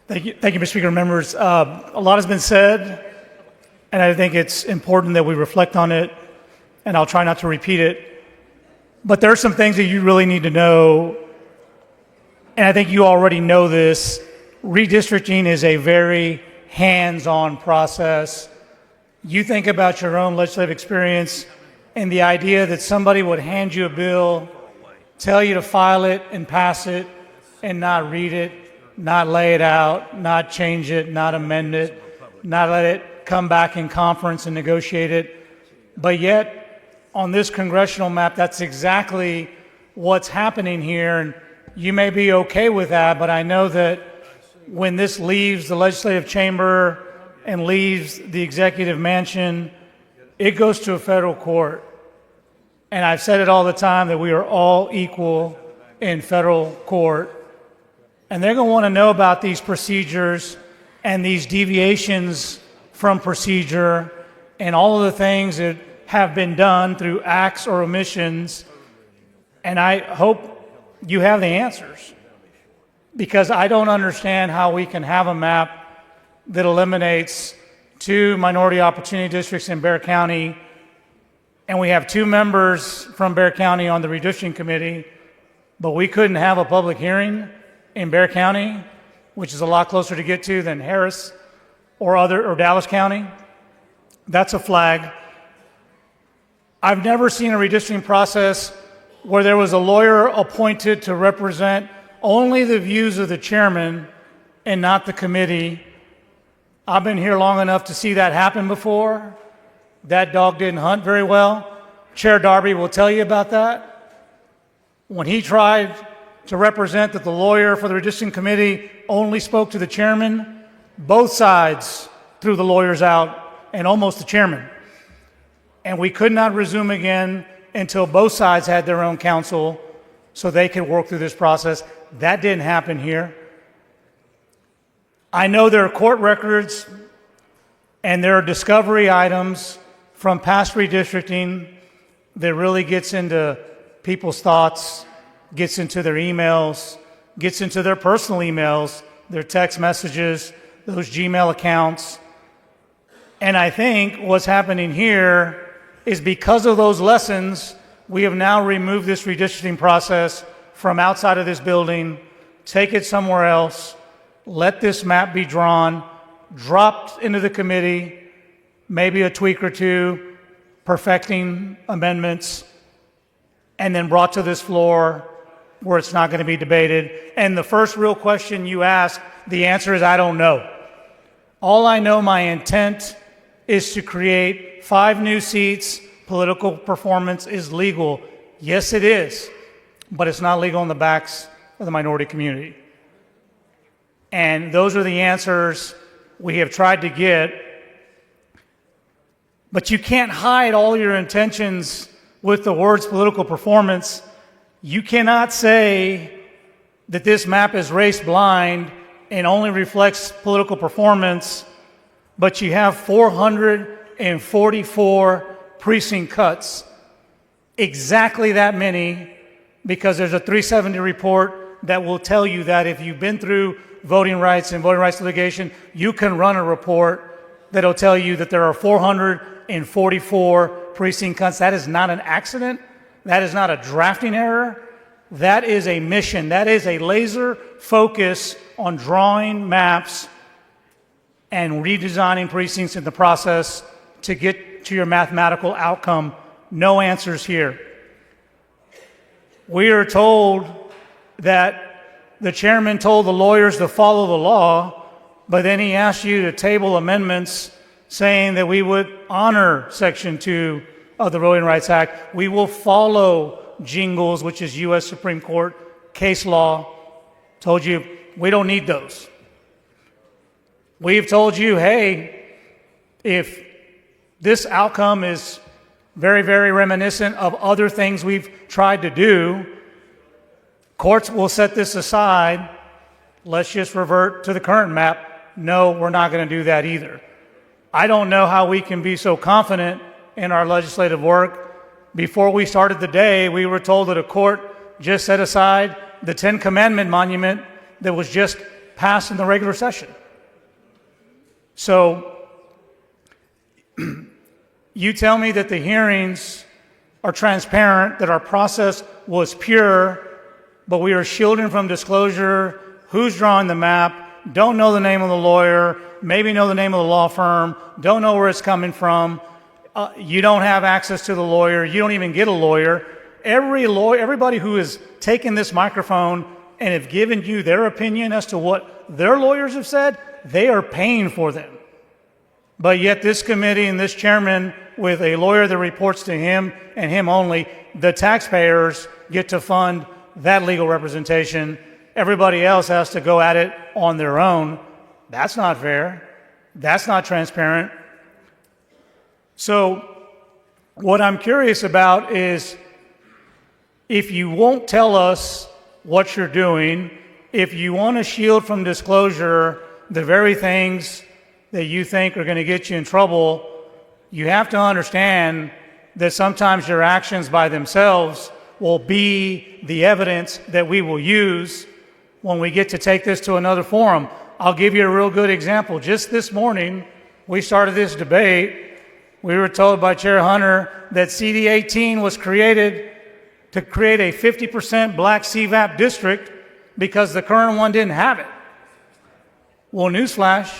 Thank you, Mr. Speaker. Members, a lot has been said, and I think it's important that we reflect on it, and I'll try not to repeat it. But there are some things that you really need to know, and I think you already know this. Redistricting is a very hands-on process. You think about your own legislative experience and the idea that somebody would hand you a bill, tell you to file it and pass it, and not read it, not lay it out, not change it, not amend it, not let it come back in conference and negotiate it. But yet, on this congressional map, that's exactly what's happening here. And you may be okay with that, but I know that when this leaves the legislative chamber and leaves the executive mansion, it goes to a federal court. And I've said it all the time that we are all equal in federal court. And they're going to want to know about these procedures and these deviations from procedure and all of the things that have been done through acts or omissions. And I hope you have the answers, because I don't understand how we can have a map that eliminates 2 minority opportunity districts in Bexar County, and we have 2 members from Bexar County on the redistricting committee, but we couldn't have a public hearing in Bexar County, which is a lot closer to get to than Harris or Dallas County. That's a flag. I've never seen a redistricting process where there was a lawyer appointed to represent only the views of the chairman and not the committee. I've been here long enough to see that happen before. That dog didn't hunt very well. Chair Darby will tell you about that. When he tried to represent that the lawyer for the redistricting committee only spoke to the chairman, both sides threw the lawyers out and almost the chairman. And we could not resume again until both sides had their own counsel so they could work through this process. That didn't happen here. I know there are court records and there are discovery items from past redistricting that really gets into people's thoughts, gets into their emails, gets into their personal emails, their text messages, those Gmail accounts. And I think what's happening here is because of those lessons, we have now removed this redistricting process from outside of this building, take it somewhere else, let this map be drawn, dropped into the committee, maybe a tweak or 2, perfecting amendments, and then brought to this floor where it's not going to be debated. And the first real question you ask, the answer is I don't know. All I know, my intent is to create 5 new seats. Political performance is legal. Yes, it is, but it's not legal on the backs of the minority community. And those are the answers we have tried to get. But you can't hide all your intentions with the words political performance. You cannot say that this map is race blind and only reflects political performance, but you have 444 precinct cuts, exactly that many, because there's a 370 report that will tell you that if you've been through voting rights and voting rights litigation, you can run a report that'll tell you that there are 444 precinct cuts. That is not an accident. That is not a drafting error. That is a mission. That is a laser focus on drawing maps and redesigning precincts in the process to get to your mathematical outcome. No answers here. We are told that the chairman told the lawyers to follow the law, but then he asked you to table amendments saying that we would honor Section 2 of the Voting Rights Act. We will follow Jingles, which is U.S. Supreme Court case law. Told you we don't need those. We've told you, hey, if this outcome is very, very reminiscent of other things we've tried to do, courts will set this aside. Let's just revert to the current map. No, we're not going to do that either. I don't know how we can be so confident in our legislative work. Before we started the day, we were told that a court just set aside the 10 Commandment monument that was just passed in the regular session. So you tell me that the hearings are transparent, that our process was pure, but we are shielding from disclosure who's drawing the map, don't know the name of the lawyer, maybe know the name of the law firm, don't know where it's coming from, you don't have access to the lawyer, you don't even get a lawyer. Everybody who has taken this microphone and have given you their opinion as to what their lawyers have said, they are paying for them. But yet this committee and this chairman with a lawyer that reports to him and him only, the taxpayers get to fund that legal representation. Everybody else has to go at it on their own. That's not fair. That's not transparent. So what I'm curious about is, if you won't tell us what you're doing, if you want to shield from disclosure the very things that you think are going to get you in trouble, you have to understand that sometimes your actions by themselves will be the evidence that we will use when we get to take this to another forum. I'll give you a real good example. Just this morning, we started this debate. We were told by Chair Hunter that CD 18 was created to create a 50% black CVAP district because the current one didn't have it. Well, newsflash,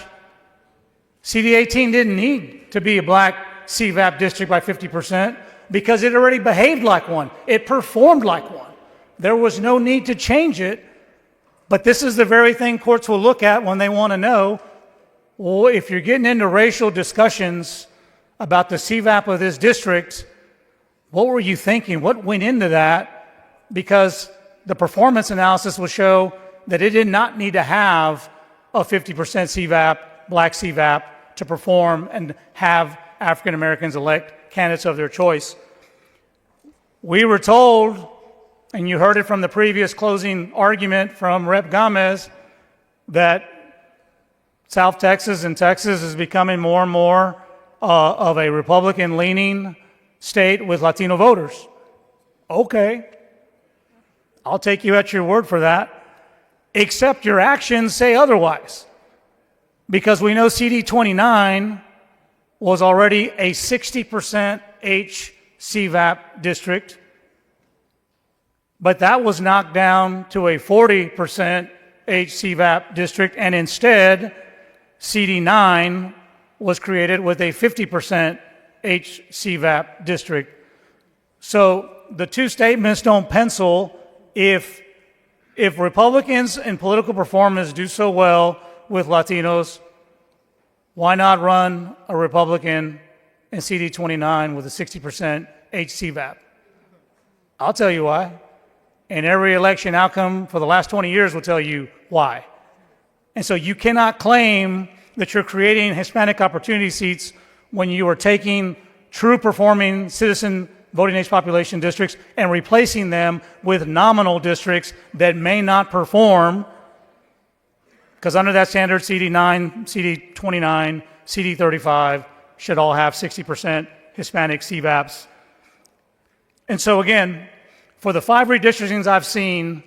CD 18 didn't need to be a black CVAP district by 50% because it already behaved like one. It performed like one. There was no need to change it. But this is the very thing courts will look at when they want to know, well, if you're getting into racial discussions about the CVAP of this district, what were you thinking? What went into that? Because the performance analysis will show that it did not need to have a 50% CVAP, black CVAP, to perform and have African Americans elect candidates of their choice. We were told, and you heard it from the previous closing argument from Rep. Gomez, that South Texas and Texas is becoming more and more of a Republican-leaning state with Latino voters. Okay, I'll take you at your word for that, except your actions say otherwise. Because we know CD 29 was already a 60% HCVAP district, but that was knocked down to a 40% HCVAP district, and instead, CD 9 was created with a 50% HCVAP district. So the two statements don't pencil. If Republicans in political performance do so well with Latinos, why not run a Republican in CD 29 with a 60% HCVAP? I'll tell you why. And every election outcome for the last 20 years will tell you why. And so you cannot claim that you're creating Hispanic opportunity seats when you are taking true performing citizen voting age population districts and replacing them with nominal districts that may not perform, because under that standard, CD 9, CD 29, CD 35 should all have 60% Hispanic CVAPs. And so again, for the 5 redistrictings I've seen,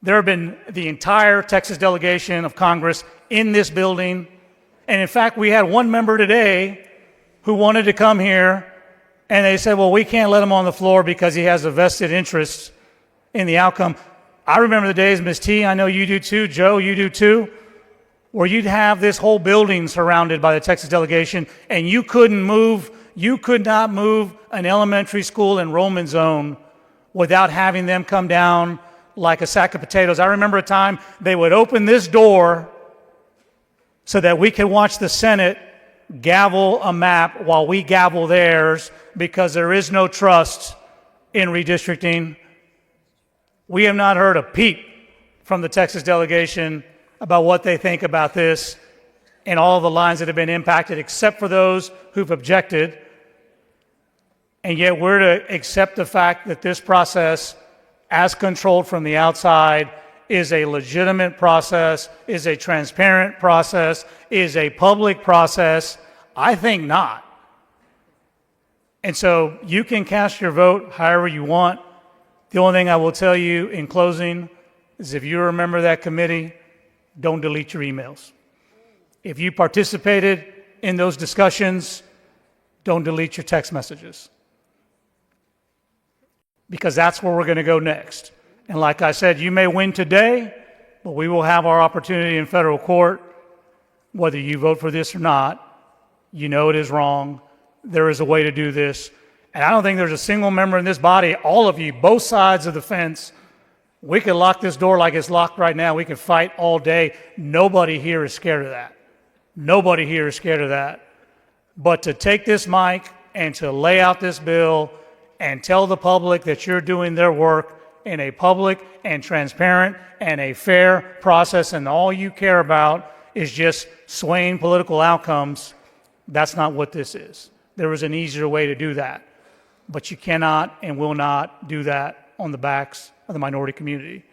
there have been the entire Texas delegation of Congress in this building. And in fact, we had one member today who wanted to come here, and they said, well, we can't let him on the floor because he has a vested interest in the outcome. I remember the days, Ms. T, I know you do too, Joe, you do too, where you'd have this whole building surrounded by the Texas delegation, and you could not move an elementary school enrollment zone without having them come down like a sack of potatoes. I remember a time they would open this door so that we could watch the Senate gavel a map while we gavel theirs, because there is no trust in redistricting. We have not heard a peep from the Texas delegation about what they think about this and all of the lines that have been impacted, except for those who've objected. And yet we're to accept the fact that this process, as controlled from the outside, is a legitimate process, is a transparent process, is a public process. I think not. And so you can cast your vote however you want. The only thing I will tell you in closing is, if you remember that committee don't delete your emails. If you participated in those discussions, don't delete your text messages. Because that's where we're going to go next. And like I said, you may win today, but we will have our opportunity in federal court. Whether you vote for this or not, you know it is wrong. There is a way to do this. And I don't think there's a single member in this body, all of you, both sides of the fence, we could lock this door like it's locked right now. We could fight all day. Nobody here is scared of that. Nobody here is scared of that. But to take this mic and to lay out this bill and tell the public that you're doing their work in a public and transparent and a fair process, and all you care about is just swaying political outcomes, that's not what this is. There is an easier way to do that. But you cannot and will not do that on the backs of the minority community.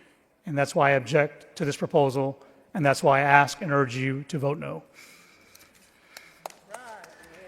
And that's why I object to this proposal, and that's why I ask and urge you to vote no.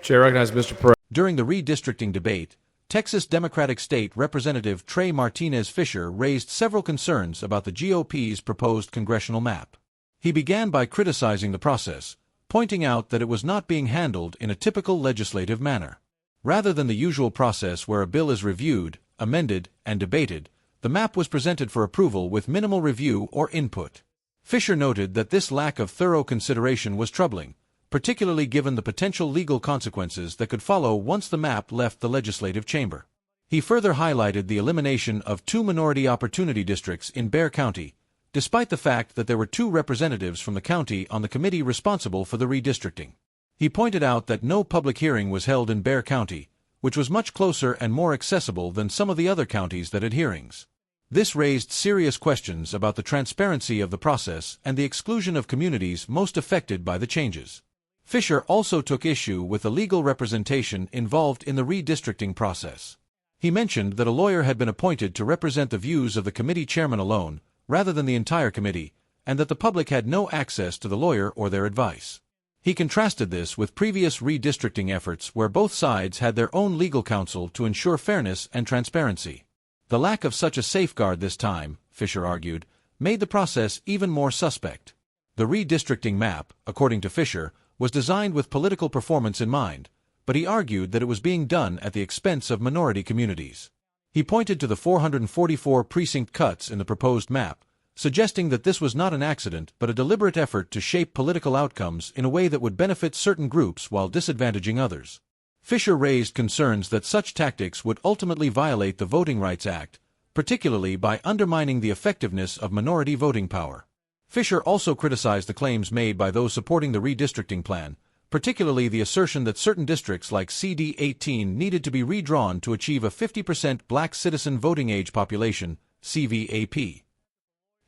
Chair recognizes Mr. Perez. During the redistricting debate, Texas Democratic State Representative Trey Martinez Fischer raised several concerns about the GOP's proposed congressional map. He began by criticizing the process, pointing out that it was not being handled in a typical legislative manner. Rather than the usual process where a bill is reviewed, amended, and debated, the map was presented for approval with minimal review or input. Fischer noted that this lack of thorough consideration was troubling, particularly given the potential legal consequences that could follow once the map left the legislative chamber. He further highlighted the elimination of 2 minority opportunity districts in Bexar County, despite the fact that there were 2 representatives from the county on the committee responsible for the redistricting. He pointed out that no public hearing was held in Bexar County, which was much closer and more accessible than some of the other counties that had hearings. This raised serious questions about the transparency of the process and the exclusion of communities most affected by the changes. Fischer also took issue with the legal representation involved in the redistricting process. He mentioned that a lawyer had been appointed to represent the views of the committee chairman alone, rather than the entire committee, and that the public had no access to the lawyer or their advice. He contrasted this with previous redistricting efforts where both sides had their own legal counsel to ensure fairness and transparency. The lack of such a safeguard this time, Fischer argued, made the process even more suspect. The redistricting map, according to Fischer, was designed with political performance in mind, but he argued that it was being done at the expense of minority communities. He pointed to the 444 precinct cuts in the proposed map, suggesting that this was not an accident but a deliberate effort to shape political outcomes in a way that would benefit certain groups while disadvantaging others. Fischer raised concerns that such tactics would ultimately violate the Voting Rights Act, particularly by undermining the effectiveness of minority voting power. Fischer also criticized the claims made by those supporting the redistricting plan, particularly the assertion that certain districts like CD18 needed to be redrawn to achieve a 50% black citizen voting age population, CVAP.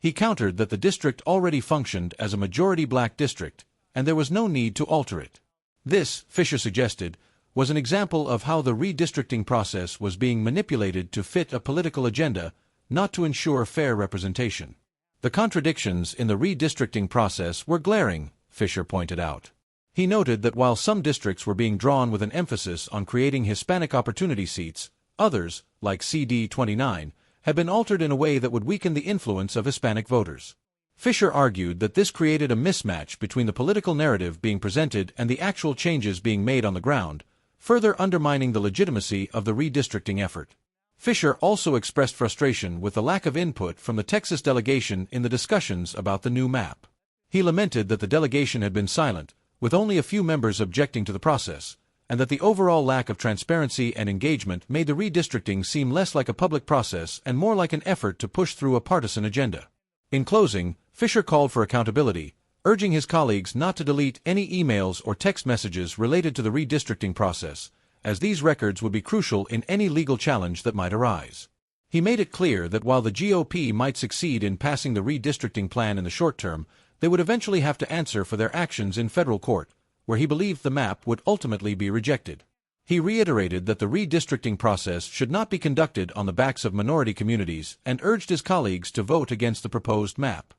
He countered that the district already functioned as a majority black district, and there was no need to alter it. This, Fischer suggested, was an example of how the redistricting process was being manipulated to fit a political agenda, not to ensure fair representation. The contradictions in the redistricting process were glaring, Fischer pointed out. He noted that while some districts were being drawn with an emphasis on creating Hispanic opportunity seats, others, like CD29, had been altered in a way that would weaken the influence of Hispanic voters. Fischer argued that this created a mismatch between the political narrative being presented and the actual changes being made on the ground, further undermining the legitimacy of the redistricting effort. Fischer also expressed frustration with the lack of input from the Texas delegation in the discussions about the new map. He lamented that the delegation had been silent, with only a few members objecting to the process, and that the overall lack of transparency and engagement made the redistricting seem less like a public process and more like an effort to push through a partisan agenda. In closing, Fischer called for accountability, urging his colleagues not to delete any emails or text messages related to the redistricting process, as these records would be crucial in any legal challenge that might arise. He made it clear that while the GOP might succeed in passing the redistricting plan in the short term, they would eventually have to answer for their actions in federal court, where he believed the map would ultimately be rejected. He reiterated that the redistricting process should not be conducted on the backs of minority communities and urged his colleagues to vote against the proposed map.